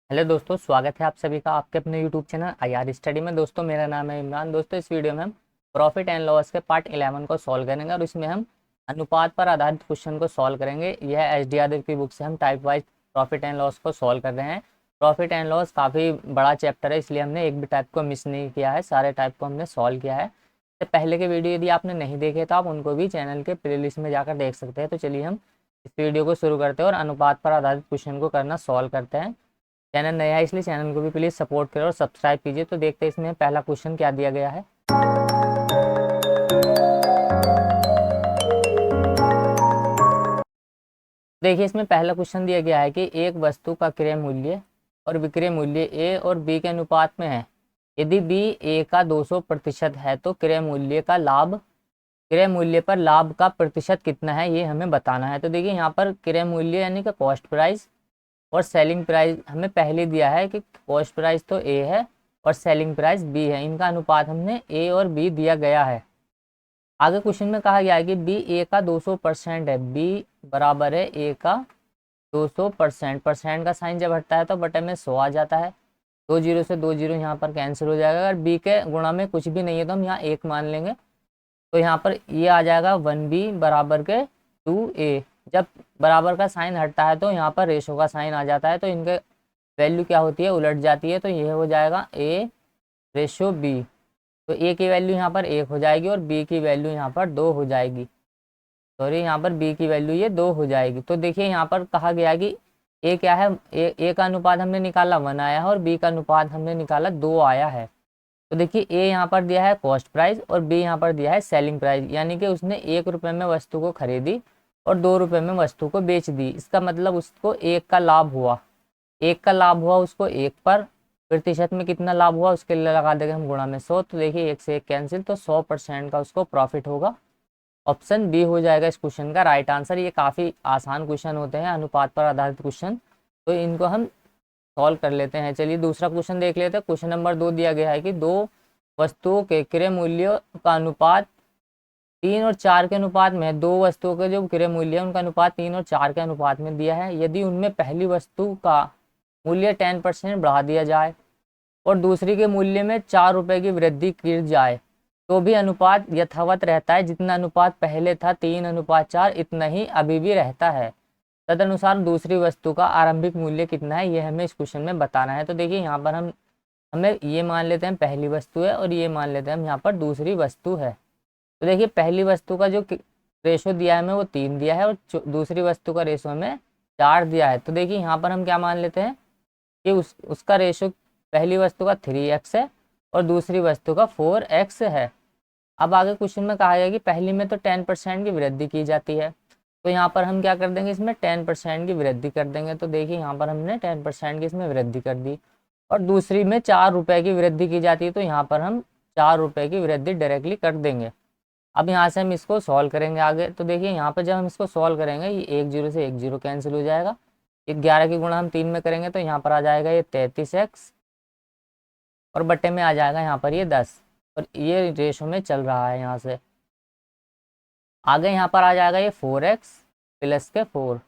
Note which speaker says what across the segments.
Speaker 1: Hello दोस्तों, स्वागत है आप सभी का आपके अपने यूट्यूब चैनल आईआर स्टडी में। दोस्तों मेरा नाम है इमरान। दोस्तों इस वीडियो में हम प्रॉफिट एंड लॉस के पार्ट 11 को सॉल्व करेंगे और इसमें हम अनुपात पर आधारित क्वेश्चन को सॉल्व करेंगे। यह एच डी यादव की बुक से हम type wise profit and loss को सॉल्व कर रहे हैं। प्रॉफिट एंड लॉस काफ़ी बड़ा चैप्टर है, इसलिए हमने एक भी टाइप को मिस नहीं किया है, सारे टाइप को हमने सॉल्व किया है। तो पहले के वीडियो यदि आपने नहीं देखे तो आप उनको भी चैनल के प्लेलिस्ट में जाकर देख सकते हैं। तो चलिए हम इस वीडियो को शुरू करते हैं और अनुपात पर आधारित क्वेश्चन को करना सॉल्व करते हैं। चैनल नया है इसलिए चैनल को भी प्लीज़ सपोर्ट करें और सब्सक्राइब कीजिए। तो देखते हैं इसमें पहला क्वेश्चन क्या दिया गया है। देखिए इसमें पहला क्वेश्चन दिया गया है कि एक वस्तु का क्रय मूल्य और विक्रय मूल्य ए और बी के अनुपात में है। यदि बी ए का 200% है तो क्रय मूल्य पर लाभ का प्रतिशत कितना है, ये हमें बताना है। तो देखिए यहाँ पर क्रय मूल्य यानी कि कॉस्ट प्राइस और सेलिंग प्राइस हमें पहले दिया है कि कॉस्ट प्राइस तो ए है और सेलिंग प्राइस बी है। इनका अनुपात हमने ए और बी दिया गया है। आगे क्वेश्चन में कहा गया है कि बी ए का 200% है। बी बराबर है ए का 200%। परसेंट का साइन जब हटता है तो बटे में 100 आ जाता है। 2 जीरो से 2 जीरो यहाँ पर कैंसिल हो जाएगा। अगर बी के गुणा में कुछ भी नहीं है तो हम यहाँ 1 मान लेंगे। तो यहाँ पर ये आ जाएगा 1b बराबर के 2a। जब बराबर का साइन हटता है तो यहाँ पर रेशो का साइन आ जाता है, तो इनके वैल्यू क्या होती है, उलट जाती है। तो ये हो जाएगा a रेशो b। तो a की वैल्यू यहाँ पर 1 हो जाएगी और b की वैल्यू यहाँ पर 2 हो जाएगी। सॉरी, यहाँ पर b की वैल्यू ये 2 हो जाएगी। तो देखिए यहाँ पर कहा गया कि a क्या है, a का अनुपात हमने निकाला 1 आया है और b का अनुपात हमने निकाला 2 आया है। तो देखिए ए यहाँ पर दिया है कॉस्ट प्राइस और बी यहाँ पर दिया है सेलिंग प्राइस, यानी कि उसने 1 रुपये में वस्तु को खरीदी और 2 रुपये में वस्तु को बेच दी। इसका मतलब उसको 1 का लाभ हुआ। 1 का लाभ हुआ उसको 1 पर, प्रतिशत में कितना लाभ हुआ उसके लिए लगा देंगे हम गुणा में 100। तो देखिए 1 से 1 कैंसिल, तो 100% का उसको प्रॉफिट होगा। ऑप्शन बी हो जाएगा इस क्वेश्चन का राइट आंसर। ये काफ़ी आसान क्वेश्चन होते हैं अनुपात पर आधारित क्वेश्चन, तो इनको हम सॉल्व कर लेते हैं। चलिए दूसरा क्वेश्चन देख लेते हैं। क्वेश्चन नंबर 2 दिया गया है कि दो वस्तुओं के क्रय मूल्य का अनुपात 3 और 4 के अनुपात में है। दो वस्तुओं के जो क्रय मूल्य है उनका अनुपात 3 और 4 के अनुपात में दिया है। यदि उनमें पहली वस्तु का मूल्य 10% बढ़ा दिया जाए और दूसरी के मूल्य में 4 रुपये की वृद्धि की जाए तो भी अनुपात यथावत रहता है। जितना अनुपात पहले था 3:4 इतना ही अभी भी रहता है। तदनुसार दूसरी वस्तु का आरंभिक मूल्य कितना है, ये हमें इस क्वेश्चन में बताना है। तो देखिए यहाँ पर हमें ये मान लेते हैं पहली वस्तु है और ये मान लेते हैं हम यहाँ पर दूसरी वस्तु है। तो देखिए पहली वस्तु का जो रेशो दिया है हमें वो 3 दिया है और दूसरी वस्तु का रेशो हमें 4 दिया है। तो देखिए यहाँ पर हम क्या मान लेते हैं कि उसका रेशो पहली वस्तु का 3x है और दूसरी वस्तु का 4x है। अब आगे क्वेश्चन में कहा गया कि पहली में तो 10% की वृद्धि की जाती है, तो यहाँ पर हम क्या कर देंगे, इसमें 10% की वृद्धि कर देंगे। तो देखिए यहाँ पर हमने 10% की इसमें वृद्धि कर दी और दूसरी में 4 रुपये की वृद्धि की जाती है, तो यहाँ पर हम 4 रुपये की वृद्धि डायरेक्टली कर देंगे। अब यहाँ से हम इसको सॉल्व करेंगे आगे। तो देखिए यहाँ पर जब हम इसको सॉल्व करेंगे ये 1 जीरो से 1 जीरो कैंसिल हो जाएगा। 11 की गुणा हम 3 में करेंगे तो यहाँ पर आ जाएगा ये 33x और बट्टे में आ जाएगा यहाँ पर ये 10 और ये रेशो में चल रहा है। यहाँ से आगे यहाँ पर आ जाएगा ये 4x प्लस के 4।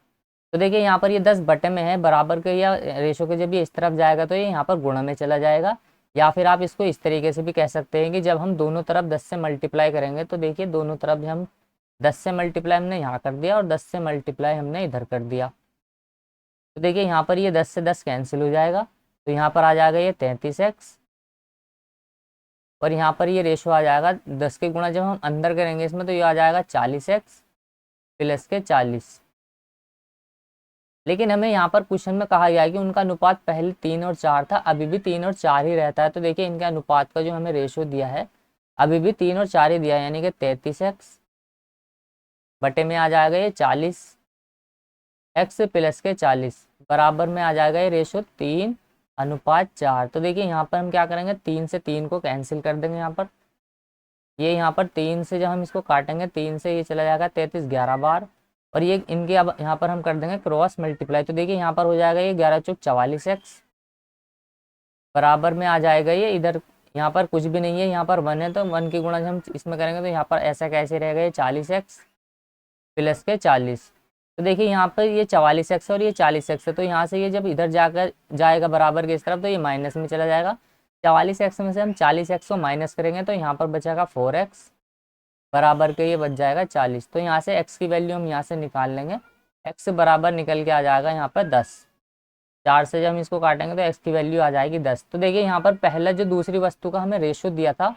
Speaker 1: तो देखिए यहाँ पर ये 10 बटे में है, बराबर के या रेशो के जब ये इस तरफ जाएगा तो ये यहाँ पर गुणा में चला जाएगा। या फिर आप इसको इस तरीके से भी कह सकते हैं कि जब हम दोनों तरफ 10 से मल्टीप्लाई करेंगे तो देखिए दोनों तरफ हम 10 से मल्टीप्लाई हमने यहाँ कर दिया और 10 से मल्टीप्लाई हमने इधर कर दिया। तो देखिए यहाँ पर ये 10 से 10 कैंसिल हो जाएगा, तो यहाँ पर आ जाएगा ये 33x और यहाँ पर ये रेशो आ जाएगा 10 के गुणा जब हम अंदर करेंगे इसमें तो ये आ जाएगा 40x प्लस के 40। लेकिन हमें यहाँ पर क्वेश्चन में कहा गया है कि उनका अनुपात पहले 3 और 4 था, अभी भी 3 और 4 ही रहता है। तो देखिए इनके अनुपात का जो हमें रेशो दिया है अभी भी 3 और 4 ही दिया है, यानी कि 33x बटे में आ जाएगा ये 40x प्लस के 40 बराबर में आ जाएगा ये रेशो 3:4। तो देखिए यहाँ पर हम क्या करेंगे, 3 से 3 को कैंसिल कर देंगे। यहाँ पर 3 से जब हम इसको काटेंगे 3 से ये चला जाएगा 33 11 बार और ये इनके अब यहाँ पर हम कर देंगे क्रॉस मल्टीप्लाई। तो देखिए यहाँ पर हो जाएगा ये 11 चौक 44x बराबर में आ जाएगा ये इधर, यहाँ पर कुछ भी नहीं है, यहाँ पर 1 है तो 1 की गुणा हम इसमें करेंगे तो यहाँ पर ऐसा कैसे रहेगा ये 40x प्लस के 40। तो तो देखिए यहाँ पर ये 44x है और ये 40x है, तो यहाँ से ये जब इधर जाकर जाएगा बराबर के इस तरफ तो ये माइनस में चला जाएगा। 44x में से हम 40x को माइनस करेंगे तो यहाँ पर बचेगा 4x बराबर के ये बच जाएगा 40। तो यहाँ से x की वैल्यू हम यहाँ से निकाल लेंगे, x बराबर निकल के आ जाएगा यहाँ पर 10। 4 से जब हम इसको काटेंगे तो x की वैल्यू आ जाएगी 10। तो देखिए यहाँ पर पहला जो दूसरी वस्तु का हमें रेशो दिया था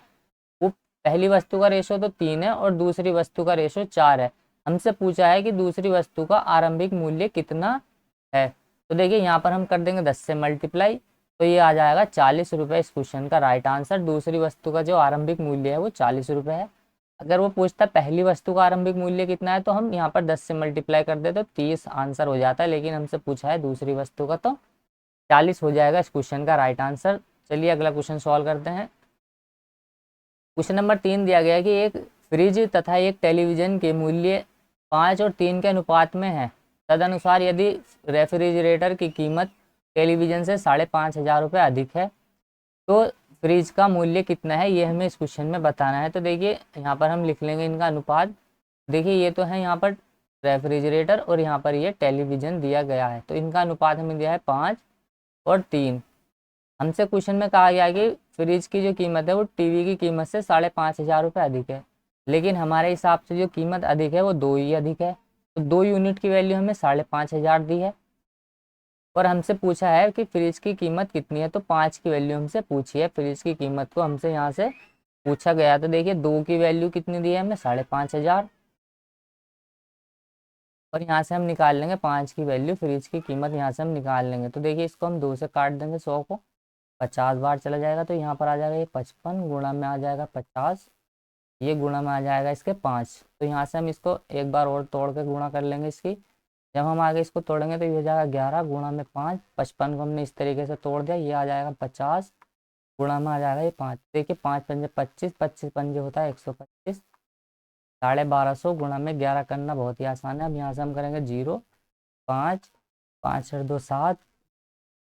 Speaker 1: वो पहली वस्तु का रेशो तो 3 है और दूसरी वस्तु का रेशो 4 है। हमसे पूछा है कि दूसरी वस्तु का आरंभिक मूल्य कितना है। तो देखिए यहाँ पर हम कर देंगे 10 से मल्टीप्लाई, तो ये आ जाएगा 40 रुपये। इस क्वेश्चन का राइट आंसर, दूसरी वस्तु का जो आरंभिक मूल्य है वो 40 रुपये है। अगर वो पूछता पहली वस्तु का आरंभिक मूल्य कितना है तो हम यहाँ पर 10 से मल्टीप्लाई कर दे तो 30 आंसर हो जाता है, लेकिन हमसे पूछा है दूसरी वस्तु का तो 40 हो जाएगा इस क्वेश्चन का राइट आंसर। चलिए अगला क्वेश्चन सॉल्व करते हैं। क्वेश्चन नंबर 3 दिया गया है कि एक फ्रिज तथा एक टेलीविजन के मूल्य 5 और 3 के अनुपात में है। तदनुसार यदि रेफ्रिजरेटर की कीमत टेलीविजन से 5,500 रुपये अधिक है तो फ्रिज का मूल्य कितना है, ये हमें इस क्वेश्चन में बताना है। तो देखिए यहाँ पर हम लिख लेंगे इनका अनुपात। देखिए ये तो है यहाँ पर रेफ्रिजरेटर और यहाँ पर ये टेलीविज़न दिया गया है, तो इनका अनुपात हमें दिया है 5 और 3। हमसे क्वेश्चन में कहा गया कि फ्रिज की जो कीमत है वो टीवी की कीमत से 5,500 रुपये अधिक है, लेकिन हमारे हिसाब से जो कीमत अधिक है वो 2 ही अधिक है। तो 2 यूनिट की वैल्यू हमें 5,500 दी है और हमसे पूछा है कि फ्रिज की कीमत कितनी है, तो 5 की वैल्यू हमसे पूछी है। फ्रिज की कीमत को हमसे यहाँ से पूछा गया, तो देखिए 2 की वैल्यू कितनी दी है हमें 5,500 और यहाँ से हम निकाल लेंगे 5 की वैल्यू, फ्रिज की कीमत यहाँ से हम निकाल लेंगे। तो देखिए इसको हम 2 से काट देंगे, 100 को 50 बार चला जाएगा तो यहाँ पर आ जाएगा ये 55 गुणा में आ जाएगा 50, ये गुणा में आ जाएगा इसके 5। तो यहाँ से हम इसको एक बार और तोड़ के गुणा कर लेंगे इसकी। जब हम आगे इसको तोड़ेंगे तो ये हो जाएगा 11 गुणा में 5, 55 को हमने इस तरीके से तोड़ दिया, ये आ जाएगा 50 गुणा में आ जाएगा ये 5। देखिए 5 पंजे 25, 25 पंजे होता है 125, 1250 गुणा में 11 करना बहुत ही आसान है। अब यहाँ से हम करेंगे 0, 5, 5 और 2 7,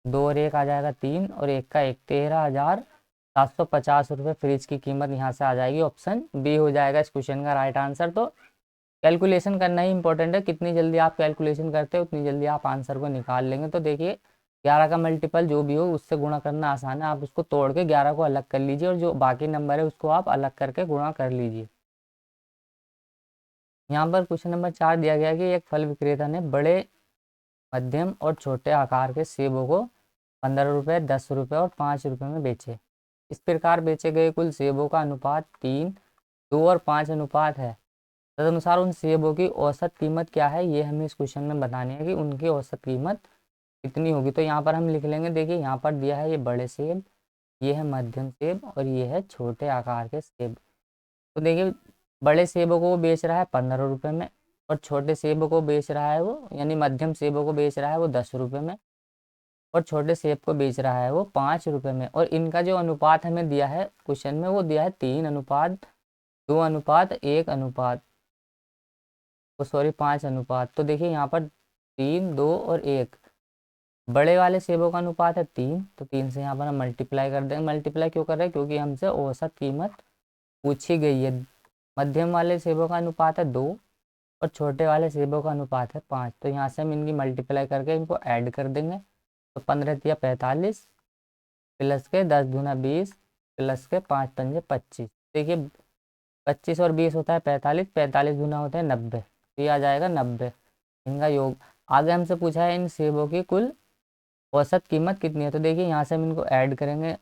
Speaker 1: 2 और 1 आ जाएगा 3 और 1 का 1, 13,750 रुपये फ्रिज की कीमत यहाँ से आ जाएगी। ऑप्शन बी हो जाएगा इस क्वेश्चन का राइट आंसर। तो कैलकुलेशन करना ही इंपॉर्टेंट है, कितनी जल्दी आप कैलकुलेशन करते हो उतनी जल्दी आप आंसर को निकाल लेंगे। तो देखिए 11 का मल्टीपल जो भी हो उससे गुणा करना आसान है, आप उसको तोड़ के 11 को अलग कर लीजिए और जो बाकी नंबर है उसको आप अलग करके गुणा कर लीजिए। यहाँ पर क्वेश्चन नंबर 4 दिया गया कि एक फल विक्रेता ने बड़े, मध्यम और छोटे आकार के सेबों को 15 रुपये, 10 रुपये और 5 रुपये में बेचे। इस प्रकार बेचे गए कुल सेबों का अनुपात 3, 2 और 5 अनुपात है। तदनुसार उन सेबों की औसत कीमत क्या है, ये हमें इस क्वेश्चन में बतानी है कि उनकी औसत कीमत कितनी होगी। तो यहाँ पर हम लिख लेंगे, देखिए यहाँ पर दिया है ये बड़े सेब, ये है मध्यम सेब और ये है छोटे आकार के सेब। तो देखिए बड़े सेबों को वो बेच रहा है 15 रुपये में और छोटे सेबों को बेच रहा है वो, यानी मध्यम सेबों को बेच रहा है वो 10 रुपये में और छोटे सेब को बेच रहा है वो 5 रुपये में। और इनका जो अनुपात हमें दिया है क्वेश्चन में वो दिया है 3 अनुपात 2 अनुपात 1 अनुपात, तो सॉरी 5 अनुपात। तो देखिए यहाँ पर 3, 2 और 1, बड़े वाले सेबों का अनुपात है 3, तो 3 से यहाँ पर हम मल्टीप्लाई कर देंगे। मल्टीप्लाई क्यों कर रहे हैं, क्योंकि हमसे औसत कीमत पूछी गई है। मध्यम वाले सेबों का अनुपात है 2 और छोटे वाले सेबों का अनुपात है 5, तो यहाँ से हम इनकी मल्टीप्लाई करके इनको ऐड कर देंगे। तो 15 या 45 प्लस के 10 दूना 20 प्लस के 5 पंजे 25। देखिए 25 और 20 होता है 45, 45 दूना होता है 90, तो ये आ जाएगा 90 इनका योग। आगे हमसे पूछा है इन सेबों की कुल औसत कीमत कितनी है। तो देखिए यहाँ से हम इनको ऐड करेंगे,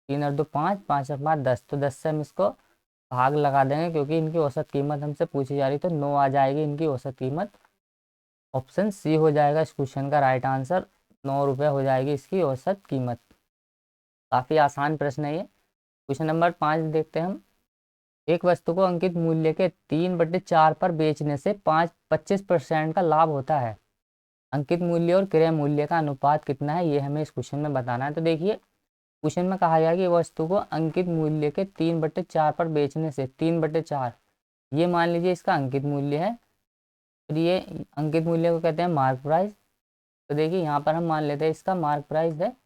Speaker 1: 3 और 2 5, 5 और 5 10, तो 10 से हम इसको भाग लगा देंगे क्योंकि इनकी औसत कीमत हमसे पूछी जा रही, तो 9 आ जाएगी इनकी औसत कीमत। ऑप्शन सी हो जाएगा इस क्वेश्चन का राइट आंसर, 9 रुपये हो जाएगी इसकी औसत कीमत। काफ़ी आसान प्रश्न है ये। क्वेश्चन नंबर 5 देखते हैं हम। एक वस्तु को अंकित मूल्य के 3/4 पर बेचने से 25% का लाभ होता है। अंकित मूल्य और क्रय मूल्य का अनुपात कितना है, ये हमें इस क्वेश्चन में बताना है। तो देखिए क्वेश्चन में कहा गया कि वस्तु को अंकित मूल्य के 3/4 पर बेचने से, 3/4 ये मान लीजिए इसका अंकित मूल्य है और ये अंकित मूल्य को कहते हैं मार्क प्राइस। तो देखिए यहाँ पर हम मान लेते हैं इसका मार्क प्राइस है,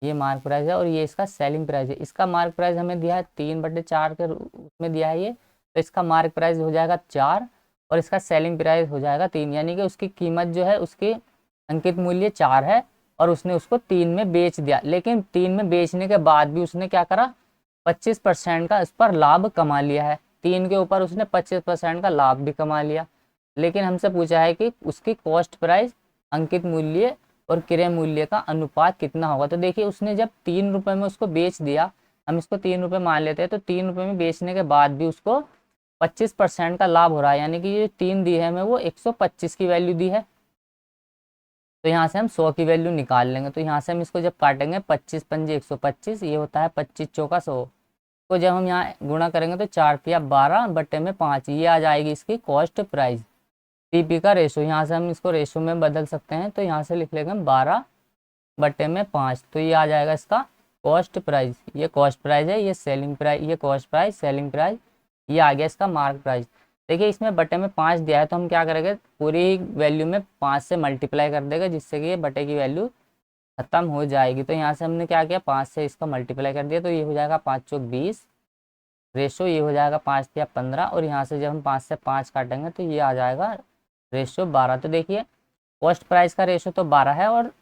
Speaker 1: ये मार्क प्राइस है और ये इसका सेलिंग प्राइस है। इसका मार्क प्राइस हमें दिया है 3/4 के उसमें दिया है ये, तो इसका मार्क प्राइस हो जाएगा 4 और इसका सेलिंग प्राइस हो जाएगा 3, यानी कि उसकी कीमत जो है, उसकी अंकित मूल्य 4 है और उसने उसको 3 में बेच दिया। लेकिन 3 में बेचने के बाद भी उसने क्या करा, 25% का इस पर लाभ कमा लिया है। 3 के ऊपर उसने 25% का लाभ भी कमा लिया। लेकिन हमसे पूछा है कि उसकी कॉस्ट प्राइस, अंकित मूल्य और क्रय मूल्य का अनुपात कितना होगा। तो देखिए उसने जब 3 रुपये में उसको बेच दिया, हम इसको 3 रुपये मान लेते हैं, तो 3 रुपये में बेचने के बाद भी उसको 25% का लाभ हो रहा है, यानी कि ये 3 दी है हमें, वो 125 की वैल्यू दी है। तो यहाँ से हम 100 की वैल्यू निकाल लेंगे। तो यहाँ से हम इसको जब काटेंगे, 25 पंजे 125, ये होता है 25 चौका 100। तो जब हम यहाँ गुणा करेंगे तो 4 तिया 12 बट्टे में 5, ये आ जाएगी इसकी कॉस्ट प्राइस। सीपी का रेशो, यहाँ से हम इसको रेशो में बदल सकते हैं, तो यहाँ से लिख लेंगे हम 12 बट्टे में 5, तो ये आ जाएगा इसका कॉस्ट प्राइस। ये कॉस्ट प्राइस है, ये सेलिंग प्राइस, ये कॉस्ट प्राइस, सेलिंग प्राइस, ये आ गया इसका मार्क प्राइस। देखिए इसमें बटे में 5 दिया है, तो हम क्या करेंगे, पूरी वैल्यू में 5 से मल्टीप्लाई कर देगा, जिससे कि ये बटे की वैल्यू खत्म हो जाएगी। तो यहाँ से हमने क्या किया, 5 से इसका मल्टीप्लाई कर दिया, तो ये हो जाएगा 5 चौक 20 रेशो, ये हो जाएगा 5 तिया 15, और यहाँ से जब हम 5 से 5 काटेंगे तो ये आ जाएगा रेशो 12। तो देखिए कॉस्ट प्राइस का रेशो तो 12 है और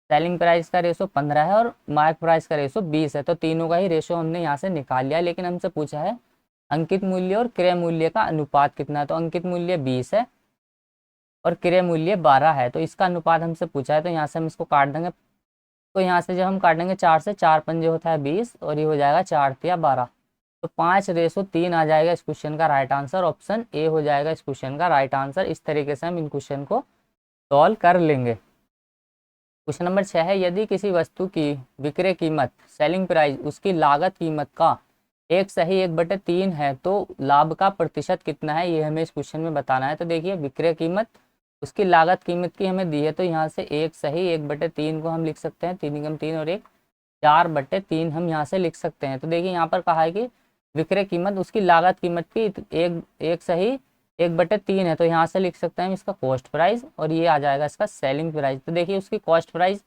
Speaker 1: सेलिंग प्राइस का रेशो 15 है और मार्क प्राइस का रेशो 20 है। तो तीनों का ही रेशो हमने यहाँ से निकाल लिया। लेकिन हमसे पूछा है अंकित मूल्य और क्रय मूल्य का अनुपात कितना है। तो अंकित मूल्य 20 है और क्रय मूल्य 12 है, तो इसका अनुपात हमसे पूछा है। तो यहाँ से हम इसको काट देंगे। तो यहाँ से जब हम काटेंगे 4 से, 4 पंजे होता है 20 और ये हो जाएगा 4 तिया 12, तो 5:3 आ जाएगा इस क्वेश्चन का राइट आंसर। ऑप्शन ए हो जाएगा इस क्वेश्चन का राइट आंसर। इस तरीके से हम इन क्वेश्चन को सॉल्व कर लेंगे। क्वेश्चन नंबर 6 है, यदि किसी वस्तु की विक्रय कीमत, सेलिंग प्राइस, उसकी लागत कीमत का 1/3 है तो लाभ का प्रतिशत कितना है, ये हमें इस क्वेश्चन में बताना है। तो देखिए विक्रय कीमत, उसकी लागत कीमत की हमें दी है, तो यहाँ से 1/3 को हम लिख सकते हैं, 3 एकम 3 और 1 4/3 हम यहाँ से लिख सकते हैं। तो देखिए यहाँ पर कहा है कि विक्रय कीमत उसकी लागत कीमत की 1/3 है, तो यहाँ से लिख सकते हैं हम इसका कॉस्ट प्राइस, और ये आ जाएगा इसका सेलिंग प्राइस। तो देखिए उसकी कॉस्ट प्राइस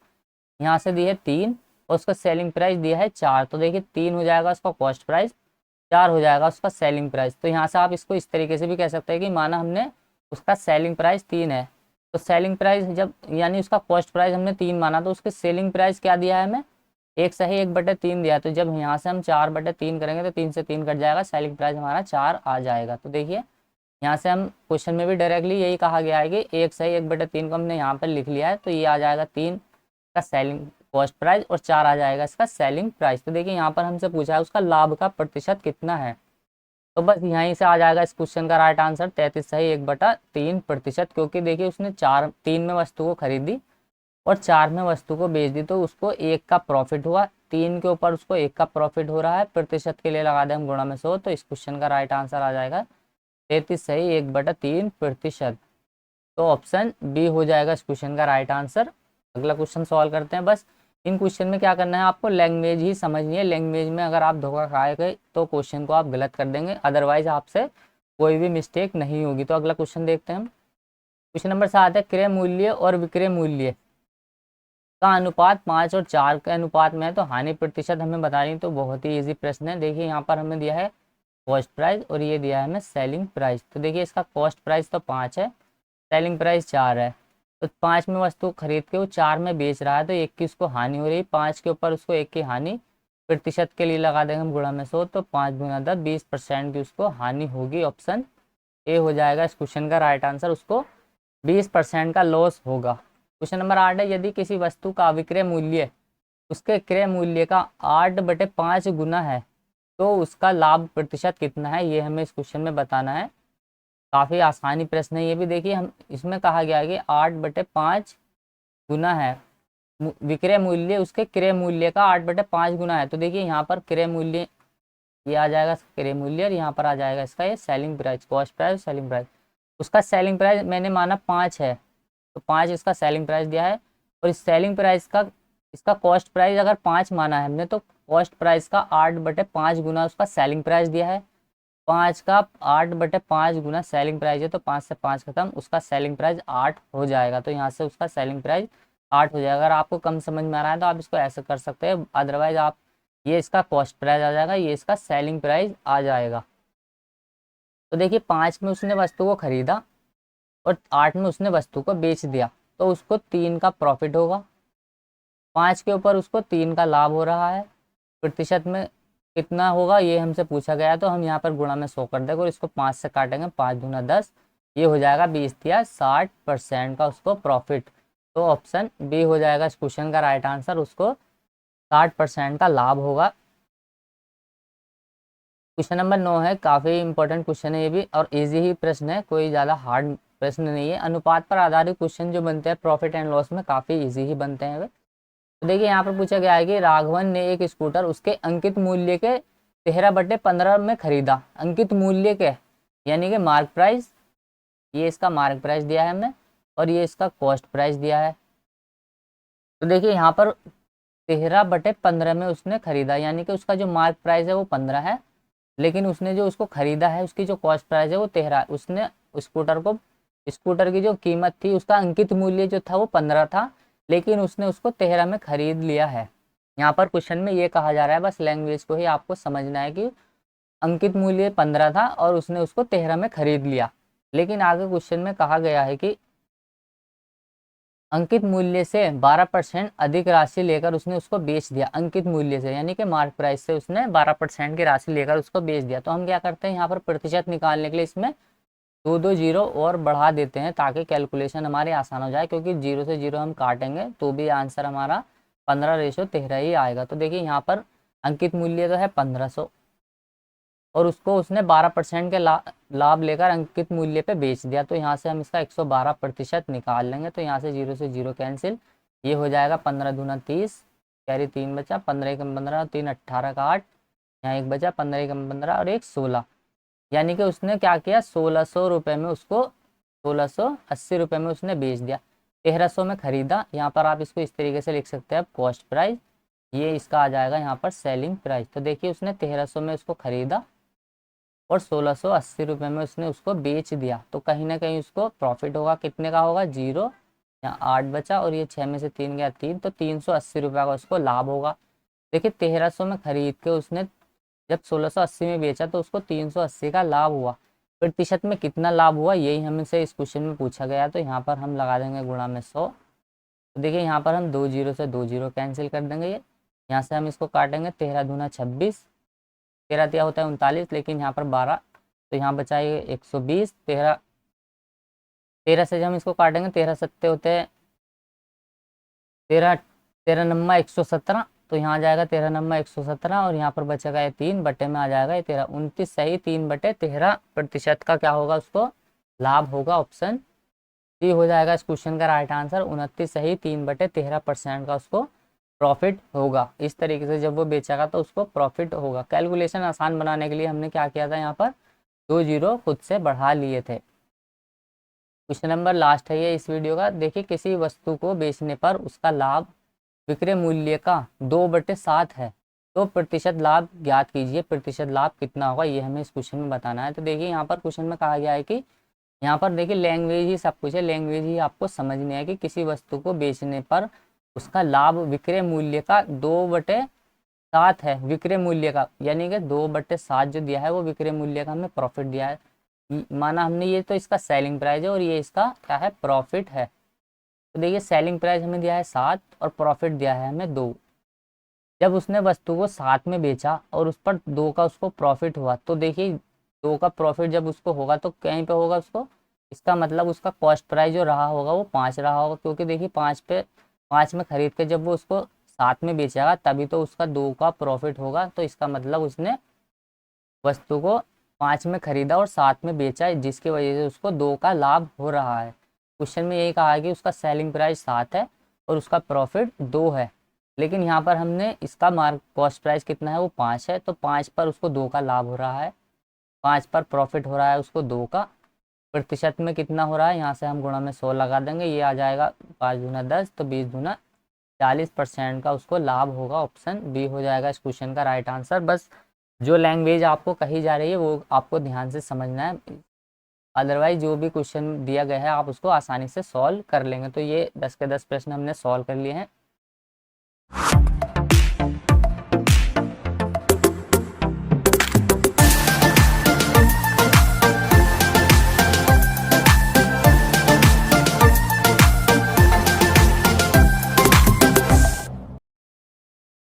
Speaker 1: यहाँ से दी है 3 और उसका सेलिंग प्राइस दिया है 4, तो देखिए 3 हो जाएगा उसका कॉस्ट प्राइस, 4 हो जाएगा उसका सेलिंग प्राइस। तो यहाँ से आप इसको इस तरीके से भी कह सकते हैं कि माना हमने उसका सेलिंग प्राइस 3 है, तो सेलिंग प्राइस जब, यानी उसका कॉस्ट प्राइस हमने 3 माना, तो उसके सेलिंग प्राइस क्या दिया है हमें, 1/3 दिया है। तो जब यहाँ से हम 4/3 करेंगे तो 3 से 3 कट जाएगा, सेलिंग प्राइस हमारा 4 आ जाएगा। तो देखिए यहाँ से हम क्वेश्चन में भी डायरेक्टली यही कहा गया है कि 1/3 को हमने यहाँ पर लिख लिया है, तो ये आ जाएगा 3 का सेलिंग कॉस्ट प्राइस और 4 आ जाएगा इसका सेलिंग प्राइस। तो देखिए यहाँ पर हमसे पूछा है उसका लाभ का प्रतिशत कितना है, तो बस यहीं से आ जाएगा इस क्वेश्चन का राइट आंसर 33/3%, क्योंकि देखिए उसने 3 में वस्तु को खरीदी और 4 में वस्तु को बेच दी, तो उसको 1 का प्रॉफिट हुआ, 3 के ऊपर उसको 1 का प्रॉफिट हो रहा है, प्रतिशत के लिए लगा दें हम गुणा में 100, तो इस क्वेश्चन का राइट आंसर आ जाएगा 33/3%। तो ऑप्शन बी हो जाएगा इस क्वेश्चन का राइट आंसर। अगला क्वेश्चन सॉल्व करते हैं। बस इन क्वेश्चन में क्या करना है, आपको लैंग्वेज ही समझनी है। लैंग्वेज में अगर आप धोखा खाए गए तो क्वेश्चन को आप गलत कर देंगे, अदरवाइज आपसे कोई भी मिस्टेक नहीं होगी। तो अगला क्वेश्चन देखते हैं हम। क्वेश्चन नंबर 7 है, क्रय मूल्य और विक्रय मूल्य का अनुपात 5 और 4 के अनुपात में है, तो हानि प्रतिशत हमें बतानी। तो बहुत ही ईजी प्रश्न है। देखिए यहाँ पर हमें दिया है कॉस्ट प्राइस और ये दिया है हमें सेलिंग प्राइस। तो देखिए इसका कॉस्ट प्राइस तो 5 है, सेलिंग प्राइस 4 है। तो 5 में वस्तु खरीद के वो 4 में बेच रहा है, तो 1 की उसको हानि हो रही है, 5 के ऊपर उसको 1 की हानि, प्रतिशत के लिए लगा देंगे हम गुणा में 100, तो 5 गुना 10 20% की उसको हानि होगी। ऑप्शन ए हो जाएगा इस क्वेश्चन का राइट आंसर, उसको 20% का लॉस होगा। क्वेश्चन नंबर 8 है, यदि किसी वस्तु का विक्रय मूल्य उसके क्रय मूल्य का 8/5 गुना है तो उसका लाभ प्रतिशत कितना है, ये हमें इस क्वेश्चन में बताना है। काफ़ी आसानी प्रश्न है ये भी। देखिए हम इसमें कहा गया है कि 8/5 गुना है विक्रय मूल्य उसके क्रय मूल्य का 8/5 गुना है। तो देखिए यहाँ पर क्रय मूल्य ये आ जाएगा क्रय मूल्य और यहाँ पर आ जाएगा इसका ये selling price, cost price, selling price. उसका सेलिंग प्राइस मैंने माना 5 है, तो 5 इसका सेलिंग प्राइस दिया है, और इस सेलिंग प्राइस का इसका कॉस्ट प्राइस अगर 5 माना है हमने, तो कॉस्ट प्राइस का 8/5 गुना उसका सेलिंग प्राइस दिया है। 5 का 8/5 गुना सेलिंग प्राइस है, तो 5 से 5 खत्म, उसका सेलिंग प्राइस 8 हो जाएगा। तो यहाँ से उसका सेलिंग प्राइस 8 हो जाएगा। अगर आपको कम समझ में आ रहा है तो आप इसको ऐसे कर सकते हैं, अदरवाइज आप ये इसका कॉस्ट प्राइस आ जाएगा, ये इसका सेलिंग प्राइस आ जाएगा। तो देखिए 5 में उसने वस्तु को खरीदा और 8 में उसने वस्तु को बेच दिया, तो उसको 3 का प्रॉफिट होगा। 5 के ऊपर उसको 3 का लाभ हो रहा है। प्रतिशत में कितना होगा ये हमसे पूछा गया, तो हम यहाँ पर गुणा में 100 कर देंगे और इसको 5 से काटेंगे, 5 दूना 10, ये हो जाएगा 20 या 60% का उसको प्रॉफिट। तो ऑप्शन बी हो जाएगा इस क्वेश्चन का राइट आंसर, उसको 60% का लाभ होगा। क्वेश्चन नंबर 9 है, काफ़ी इंपॉर्टेंट क्वेश्चन है ये भी, और इजी ही प्रश्न है, कोई ज़्यादा हार्ड प्रश्न नहीं है। अनुपात पर आधारित क्वेश्चन जो बनते हैं प्रॉफिट एंड लॉस में काफ़ी इजी ही बनते हैं वे। तो देखिए यहाँ पर पूछा गया है कि राघवन ने एक स्कूटर उसके अंकित मूल्य के 13/15 में खरीदा। अंकित मूल्य के यानी कि मार्क प्राइस, ये इसका मार्क प्राइस दिया है हमने और ये इसका कॉस्ट प्राइस दिया है। तो देखिए यहाँ पर 13/15 में उसने खरीदा, यानी कि उसका जो मार्क प्राइस है वो 15 है, लेकिन उसने जो उसको खरीदा है उसकी जो कॉस्ट प्राइस है वो 13 है। उसने स्कूटर की जो कीमत थी उसका अंकित मूल्य जो था वो 15 था, लेकिन उसने उसको 13 में खरीद लिया है। यहाँ पर क्वेश्चन में ये कहा जा रहा है, बस लैंग्वेज को ही आपको समझना है कि अंकित मूल्य 15 था और उसने उसको 13 में खरीद लिया। लेकिन आगे क्वेश्चन में कहा गया है कि अंकित मूल्य से 12% अधिक राशि लेकर उसने उसको बेच दिया। अंकित मूल्य से यानी कि मार्क प्राइस से उसने 12% की राशि लेकर उसको बेच दिया। तो हम क्या करते हैं, यहाँ पर प्रतिशत निकालने के लिए इसमें 2 जीरो और बढ़ा देते हैं ताकि कैलकुलेशन हमारी आसान हो जाए, क्योंकि 0 से 0 हम काटेंगे तो भी आंसर हमारा 15/13 ही आएगा। तो देखिए यहाँ पर अंकित मूल्य तो है 1500 और उसको उसने 12% के लाभ लेकर अंकित मूल्य पे बेच दिया। तो यहाँ से हम इसका 112% निकाल लेंगे, तो यहाँ से 0 से 0 कैंसिल, ये हो जाएगा 15 दूना 30, कैरी 3 बचा, 15 एकम 15, 3 18 का 8, यहाँ 1 बचा, 15 एकम 15 और 1 16, यानी कि उसने क्या किया, 1600 रुपये में उसको 1680 रुपये में उसने बेच दिया। 1300 में खरीदा, यहाँ पर आप इसको इस तरीके से लिख सकते हैं कॉस्ट प्राइस, ये इसका आ जाएगा यहाँ पर सेलिंग प्राइस। तो देखिए उसने 1300 में उसको खरीदा और 1680 रुपये में उसने उसको बेच दिया, तो कहीं ना कहीं उसको प्रॉफिट होगा। कितने का होगा, 0, यहाँ 8 बचा और ये 6 में से 3 गया 3, तो 380 रुपये का उसको लाभ होगा। देखिए 1300 में खरीद के उसने जब 1680 में बेचा तो उसको 380 का लाभ हुआ। प्रतिशत में कितना लाभ हुआ यही हमसे इस क्वेश्चन में पूछा गया, तो यहाँ पर हम लगा देंगे गुणा में 100। तो देखिए यहाँ पर हम 2 जीरो से 2 जीरो कैंसिल कर देंगे, ये यहाँ से हम इसको काटेंगे, 13 दूना 26, 13 दिया होता है 39, लेकिन यहाँ पर 12, तो यहाँ बचा ये 120, 13 से जब हम इसको काटेंगे 13 सत्ते होते हैं 13, 13 नम्मा 117, तो यहाँ आ जाएगा 13 नम्मा 117 और यहाँ पर बचेगा ये 3 बटे में आ जाएगा ये 13, 29 सही 3/13% का क्या होगा उसको लाभ होगा। ऑप्शन सी हो जाएगा इस क्वेश्चन का राइट आंसर, 29 सही 3/13% का उसको प्रॉफिट होगा। इस तरीके से जब वो बेचेगा तो उसको प्रॉफिट होगा। कैलकुलेशन आसान बनाने के लिए हमने क्या किया था, यहाँ पर 2 जीरो खुद से बढ़ा लिए थे। क्वेश्चन नंबर लास्ट है ये इस वीडियो का। देखिए किसी वस्तु को बेचने पर उसका लाभ विक्रय मूल्य का 2/7 है, तो प्रतिशत लाभ ज्ञात कीजिए। प्रतिशत लाभ कितना होगा ये हमें इस क्वेश्चन में बताना है। तो देखिए यहाँ पर क्वेश्चन में कहा गया है कि यहाँ पर देखिए लैंग्वेज ही सब कुछ है, लैंग्वेज ही आपको समझनी है कि किसी वस्तु को बेचने पर उसका लाभ विक्रय मूल्य का 2/7 है। विक्रय मूल्य का यानी कि 2/7 जो दिया है वो विक्रय मूल्य का हमें प्रॉफिट दिया है, माना हमने, ये तो इसका सेलिंग प्राइस है और ये इसका क्या है, प्रॉफिट है। तो देखिए सेलिंग प्राइस हमें दिया है 7 और प्रॉफिट दिया है हमें 2। जब उसने वस्तु को 7 में बेचा और उस पर 2 का उसको प्रॉफिट हुआ, तो देखिए 2 का प्रॉफिट जब उसको होगा तो कहीं पे होगा उसको, इसका मतलब उसका कॉस्ट प्राइस जो रहा होगा वो 5 रहा होगा, क्योंकि देखिए 5 में खरीद के जब वो उसको 7 में बेचेगा तभी तो उसका 2 का प्रॉफिट होगा। तो इसका मतलब उसने वस्तु को 5 में खरीदा और 7 में बेचा है, जिसकी वजह से उसको 2 का लाभ हो रहा है। क्वेश्चन में यही कहा है कि उसका सेलिंग प्राइस 7 है और उसका प्रॉफिट 2 है, लेकिन यहाँ पर हमने इसका मार्क कॉस्ट प्राइस कितना है वो 5 है, तो 5 पर उसको 2 का लाभ हो रहा है, 5 पर प्रॉफिट हो रहा है उसको 2 का। प्रतिशत में कितना हो रहा है, यहाँ से हम गुणा में 100 लगा देंगे, ये आ जाएगा 5 दूना 10, तो 20 दूना 40% का उसको लाभ होगा। ऑप्शन बी हो जाएगा इस क्वेश्चन का राइट आंसर। बस जो लैंग्वेज आपको कही जा रही है वो आपको ध्यान से समझना है, अदरवाइज जो भी क्वेश्चन दिया गया है आप उसको आसानी से सॉल्व कर लेंगे। तो ये 10 के 10 प्रश्न हमने सॉल्व कर लिए हैं।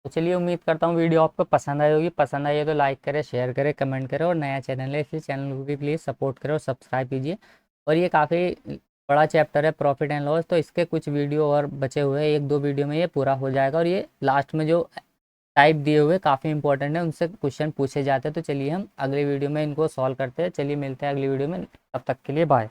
Speaker 1: तो चलिए उम्मीद करता हूँ वीडियो आपको पसंद आई होगी। पसंद आई है तो लाइक करें, शेयर करें, कमेंट करें, और नया चैनल है इसलिए चैनल को भी प्लीज़ सपोर्ट करें और सब्सक्राइब कीजिए। और ये काफ़ी बड़ा चैप्टर है प्रॉफिट एंड लॉस, तो इसके कुछ वीडियो और बचे हुए हैं, 1-2 वीडियो में ये पूरा हो जाएगा। और ये लास्ट में जो टाइप दिए हुए काफ़ी इंपॉर्टेंट है, उनसे क्वेश्चन पूछे जाते हैं। तो चलिए हम अगले वीडियो में इनको सॉल्व करते हैं। चलिए मिलते हैं अगली वीडियो में, तब तक के लिए बाय।